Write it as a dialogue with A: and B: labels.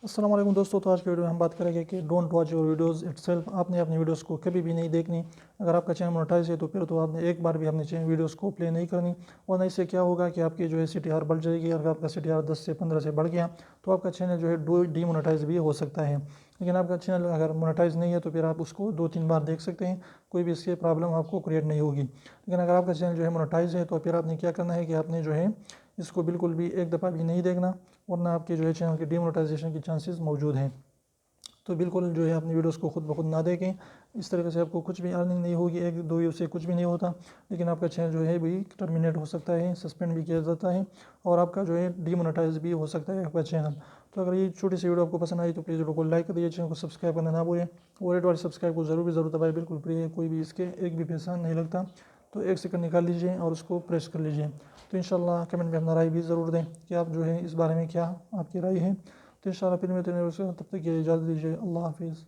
A: السلام علیکم دوستو، تو آج کی ویڈیو میں ہم بات کریں گے کہ don't watch your videos it self. آپ نے اپنی ویڈیوز کو کبھی بھی نہیں دیکھنی. اگر آپ کا چینل مونیٹائز ہے تو پھر تو آپ نے ایک بار بھی اپنے چینل ویڈیوز کو پلے نہیں کرنی، ورنہ اس سے کیا ہوگا کہ آپ کی جو ہے سی ٹی آر بڑھ جائے گی. اگر آپ کا سی ٹی آر 10 سے 15 سے بڑھ گیا تو آپ کا چینل جو ہے ڈی مونیٹائز بھی ہو سکتا ہے. لیکن آپ کا چینل اگر مونیٹائز نہیں ہے تو پھر آپ اس کو 2-3 بار دیکھ سکتے ہیں، کوئی بھی اس کی پرابلم آپ کو کریٹ نہیں ہوگی. لیکن اگر آپ کا چینل جو ہے مونیٹائز ہے تو پھر آپ نے کیا کرنا ہے کہ آپ نے جو ہے اس کو بالکل بھی ایک دفعہ بھی نہیں دیکھنا، ورنہ آپ کے جو ہے چینل کی ڈی مونیٹائزیشن کی چانسز موجود ہیں. تو بالکل جو ہے اپنی ویڈیوز کو خود بخود نہ دیکھیں. اس طریقے سے آپ کو کچھ بھی ارننگ نہیں ہوگی، 1-2 ویو سے کچھ بھی نہیں ہوتا، لیکن آپ کا چینل جو ہے بھی ٹرمینیٹ ہو سکتا ہے، سسپینڈ بھی کیا جاتا ہے، اور آپ کا جو ہے ڈی مونیٹائز بھی ہو سکتا ہے آپ کا چینل. تو اگر یہ چھوٹی سی ویڈیو آپ کو پسند آئی تو پلیز ویڈیو کو لائک کر دیجیے، چینل کو سبسکرائب کرنا نہ بھولیں، اور ریڈ والے سبسکرائب کو ضرور دبائیں. بالکل فری ہے، کوئی بھی اس کے ایک بھی پیسہ نہیں لگتا. تو 1 سیکنڈ نکال لیجیے اور اس کو پریس کر لیجیے. تو انشاءاللہ کمنٹ میں اپنا رائے بھی ضرور دیں کہ آپ جو ہے اس بارے میں کیا آپ کی رائے ہے. تو انشاءاللہ پھر میں تب تک کے اجازت دیجیے. اللہ حافظ.